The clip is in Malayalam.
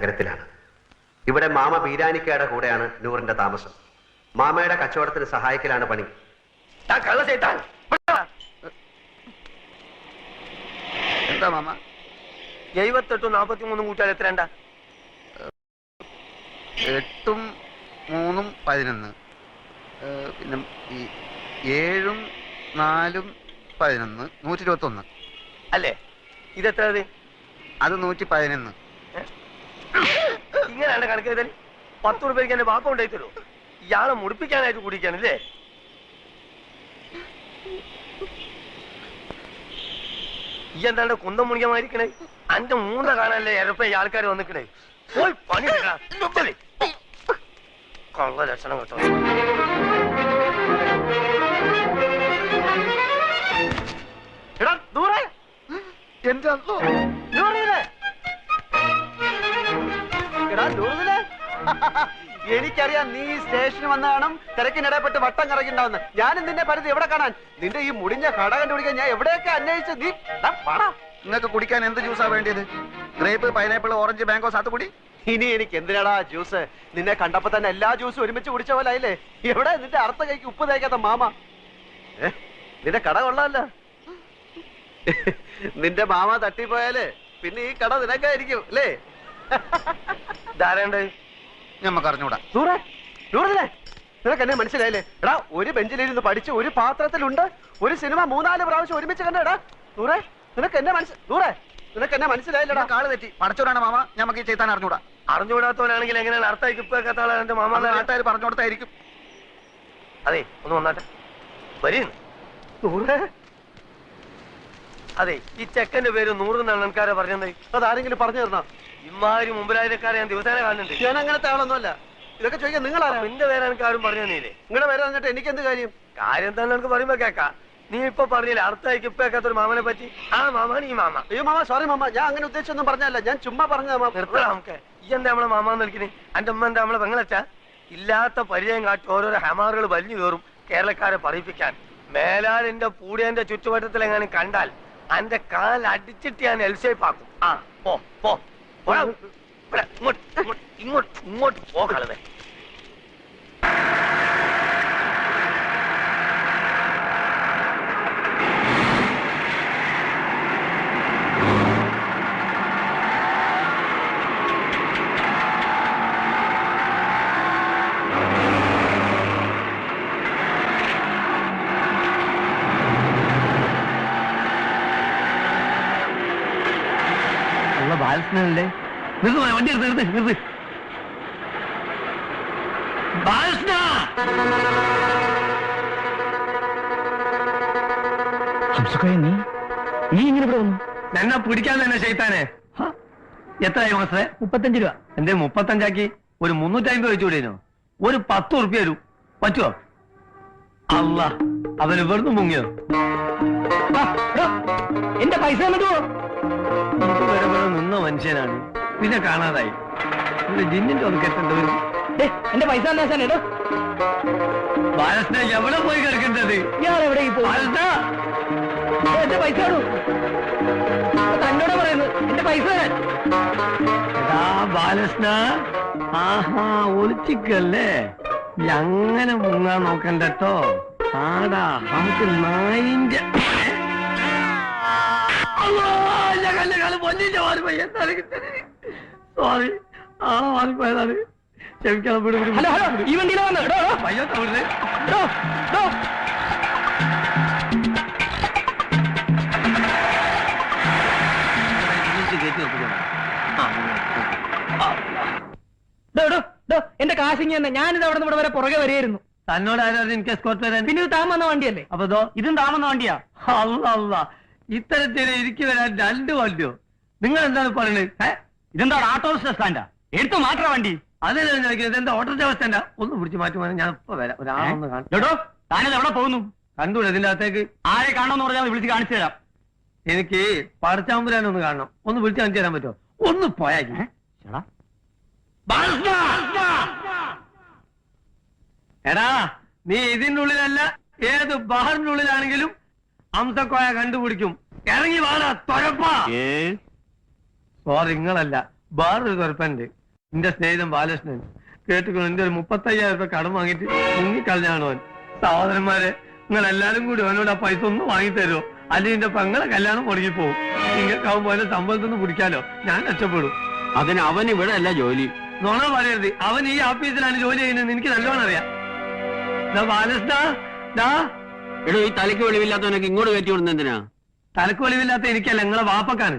നഗരത്തിലാണ്. ഇവിടെ മാമ ബീരാനിക്കയുടെ കൂടെയാണ് നൂറിന്റെ താമസം. മാമയുടെ കച്ചവടത്തിന് സഹായിക്കലാണ് പണി. എന്താ മാമ? 78 43 കൂട്ടിയാൽ എത്ര? 8 3 11. പിന്നെ 7 4 11 121 അല്ലേ? ഇതെത്ര? അത് 111. ഇങ്ങനെയാണ് കണക്ക് ചെയ്താൽ 10 രൂപയ്ക്ക് എന്റെ വാപ്പ കൊണ്ടായി തരൂ. ഇയാളെ മുടിപ്പിക്കാനായിട്ട് കുടിക്കാനല്ലേ? ഈ എന്താണ്ട് കുന്തം മുണിക്കമായിരിക്കണേ? അന്റെ മൂന്ന കാണാനല്ലേ എരപ്പ ഈ ആൾക്കാർ വന്നിക്കണേ? പോയി പണി കള്ള ലക്ഷണം കേട്ടോ. എടാ ദൂരെ എന്റെ എനിക്കറിയാം നീ സ്റ്റേഷന് വന്ന കാണും തിരക്കിനിടപെട്ട് വട്ടം കറങ്ങിണ്ടാവുന്ന. ഞാനും നിന്നെ പരിധി എവിടെ കാണാൻ? നിന്റെ ഈ മുടിഞ്ഞ കട കണ്ടുപിടിക്കാൻ ഞാൻ എവിടെയൊക്കെ അന്വേഷിച്ചു. നീ നിങ്ങൾക്ക് കുടിക്കാൻ എന്ത് ജ്യൂസാ വേണ്ടിയത്? ഗ്രേപ്പ്, പൈനാപ്പിൾ, ഓറഞ്ച്, മാംഗോ, സാത്തുകുടി? ഇനി എനിക്ക് എന്തിനാടാ ജ്യൂസ്? നിന്നെ കണ്ടപ്പോ തന്നെ എല്ലാ ജ്യൂസും ഒരുമിച്ച് കുടിച്ച പോലെ ആയില്ലേ? എവിടെ നിന്റെ അർത്ഥ കൈക്ക് ഉപ്പ് തേക്കാത്ത മാമ? നിന്റെ കട കൊള്ളാമല്ലോ. നിന്റെ മാമ തട്ടിപ്പോയാല് പിന്നെ ഈ കട നിനക്കായിരിക്കും അല്ലേ? ധാരണ്ടേ ഞമ്മക്ക് അറിഞ്ഞൂടാ. നിനക്ക് എന്നെ മനസ്സിലായില്ലേ? എടാ, ഒരു ബെഞ്ചിലിരുന്ന് പഠിച്ച് ഒരു പാത്രത്തിലുണ്ട് ഒരു സിനിമ 3-4 പ്രാവശ്യം ഒരുമിച്ച് കണ്ടേടാ. നൂറേ, നിനക്ക് എന്നെ മനസ്സിലായില്ലടാ. കാള് തെറ്റി. പടച്ചോടാണ് മാമ. ഞമ്മക്ക് ഈ ചെയ്താൻ അറിഞ്ഞൂടാ. അറിഞ്ഞുകൂടാത്തവനാണെങ്കിൽ എങ്ങനെയാണ് അർത്ഥമാക്കി ഇപ്പൊ കേട്ടാളെ എന്റെ മാമ നാട്ടുകാർ പറഞ്ഞു കൊടുത്തായിരിക്കും. അതെ, ഒന്ന് വന്നാട്ടെ. വരീ. അതെ, ഈ ചെക്കന്റെ പേര് 100 എന്നാണ് എനിക്കാരെ പറഞ്ഞത്. അതാരെങ്കിലും പറഞ്ഞു തരണോ? ഇമാതിരി മുമ്പിലായക്കാരെ ഞാൻ ദിവസേന കാണുന്നുണ്ട്. ഞാൻ അങ്ങനത്തെ ആളൊന്നുമല്ല. ഇതൊക്കെ ചോദിക്കാൻ നിങ്ങളാണ്. നിന്റെ പേര് എനിക്ക് ആരും പറഞ്ഞു തന്നില്ലേ? നിങ്ങളുടെ പേര് പറഞ്ഞിട്ട് എനിക്ക് എന്ത് കാര്യം? കാര്യം തന്നെ എനിക്ക് പറയുമ്പോ കേക്കാം. നീ ഇപ്പൊ പറഞ്ഞില്ലേ അർത്ഥമാക്കി ഇപ്പൊ കേൾക്കാത്തൊരു മാമനെ പറ്റി? ആ മാമാണ് ഈ മാമ. അയ്യോ മാമ, സോറി മാമ, ഞാൻ അങ്ങനെ ഉദ്ദേശിച്ചൊന്നും പറഞ്ഞല്ല. ഞാൻ ചുമ്മാ പറഞ്ഞ നിർത്തണം നമുക്ക്. ഈ എന്താ നമ്മളെ മാമാന്ന് വിളിക്കണേ? എന്റെ അമ്മ എന്താ നമ്മളെ പെങ്ങളച്ചാ? ഇല്ലാത്ത പരിചയം കാട്ടി ഓരോരോ ഹമാറുകൾ വലിഞ്ഞു കയറും കേരളക്കാരെ പറയിപ്പിക്കാൻ. മേലാലിന്റെ പൂടിയന്റെ ചുറ്റുവട്ടത്തിൽ എങ്ങാനും കണ്ടാൽ എന്റെ കാൽ അടിച്ചിട്ട് ഞാൻ എൽഷേപ്പാക്കും. ആ പോ പോ, ഇങ്ങോട്ട് പോ കളവേ. ബാലകൃഷ്ണനല്ലേ? വണ്ടി നിർത്ത്. ബാലകൃഷ്ണ, നീ ഇങ്ങനെ ഇവിടെ വന്നു? എന്നെ പിടിക്കാൻ തന്നെ ചെയ്താനെ. എത്രയായി മാസേ? 35 രൂപ. എന്തേ 35 ഒരു 350 വെച്ചുകൂടേനോ? ഒരു 10 ഉറുപ്പ്യ വരും. പറ്റുമോ? അല്ല, അവന് വെറുതെ മുങ്ങിയോ? എന്റെ പൈസ ഇതുവരെ നിന്ന മനുഷ്യനാണ്, പിന്നെ കാണാതായി. ജിന്നിന്റെ ഒതുക്കെത്തേണ്ടി വരും. എന്റെ പൈസ ബാലകൃഷ്ണ, എവിടെ പോയി കിടക്കേണ്ടത്? എന്റെ പൈസ തന്നോട് പറയുന്നു. എന്റെ പൈസ ബാലകൃഷ്ണ. ആഹാ, ഒളിച്ചിക്കല്ലേ? അങ്ങനെ മുങ്ങാൻ നോക്കണ്ടോ? ആടാ, നമുക്ക് നായിന്റെ സോറി, ആളെ മാറിപ്പോയതാണ്. ക്ഷമിക്കണം. ഈ വണ്ടിയിലെ വന്ന് എന്റെ കാശിങ് തന്നെ. ഞാനിത് അവിടെ ഇവിടെ വരെ പുറകെ വരെയായിരുന്നു. തന്നോട് ആരായിരുന്നു എനിക്ക് എസ്കോർട്ട് വരാൻ? പിന്നെ ഇത് താൻ വന്ന വണ്ടിയല്ലേ? അപ്പൊ ഇതും താൻ വന്ന വണ്ടിയാ? അല്ല, ഇത്തരത്തിൽ എനിക്ക് വരാൻ 2 വണ്ടിയോ? നിങ്ങൾ എന്താണ് പറയുന്നത്? ഇതെന്താ ഓട്ടോറിക്ഷ സ്റ്റാൻഡാ? എടുത്തു മാറ്റാ വണ്ടി. അതെ, ഇതെന്താ ഓട്ടോറിക്ഷ സ്റ്റാൻഡാ? ഒന്ന് പിടിച്ച് മാറ്റുവാൻ ഞാൻ ഇപ്പൊ വരാം. ഒരാളൊന്ന് കാണോ. താനത് എവിടെ പോകുന്നു? കണ്ടൂടെ ഇതിന്റെ അകത്തേക്ക്? ആരെ കാണണമെന്ന് പറഞ്ഞാൽ വിളിച്ച് കാണിച്ചു തരാം. എനിക്ക് പടച്ചാമ്പുരാനൊന്ന് കാണണം. ഒന്ന് വിളിച്ച് കാണിച്ചു തരാൻ പറ്റുമോ? ഒന്ന് പോയാ. എടാ, നീ ഇതിന്റെ ഉള്ളിലല്ല, ഏത് ബഹറിന്റെ ഉള്ളിലാണെങ്കിലും അംസക്കോയ കണ്ടുപിടിക്കും. ഇറങ്ങി വാടാ തൊരപ്പാ. സോറി, നിങ്ങളല്ല, വേറൊരു കുഴപ്പമുണ്ട്. എന്റെ സ്നേഹിതൻ ബാലകൃഷ്ണൻ കേട്ടുകൊണ്ട് എന്റെ ഒരു 35,000 രൂപ കടം വാങ്ങിയിട്ട് മുങ്ങിക്കളഞ്ഞാണ് അവൻ. സഹോദരന്മാരെ, നിങ്ങൾ എല്ലാരും കൂടി അവനോട് ആ പൈസ ഒന്ന് വാങ്ങിത്തരുമോ? അല്ലെങ്കിൽ എന്റെ പെങ്ങളെ കല്യാണം മുടങ്ങിപ്പോവും. നിങ്ങൾക്കാവുമ്പോ അതിന്റെ സമ്പളത്തൊന്ന് പിടിക്കാലോ, ഞാൻ രക്ഷപ്പെടും. അതിന് അവൻ ഇവിടെ അല്ല ജോലി. നോണ പറയരുത്, അവൻ ഈ ഓഫീസിലാണ് ജോലി ചെയ്യുന്നത്, എനിക്ക് നല്ലോണം അറിയാം. ബാലകൃഷ്ണ, എടോ, ഈ തലയ്ക്ക് വെളിവില്ലാത്തവനൊക്കെ ഇങ്ങോട്ട് കയറ്റി വിടുന്ന എന്തിനാ? തലക്ക് വെളിവില്ലാത്ത എനിക്കല്ല, നിങ്ങളെ വാപ്പക്കാണ്.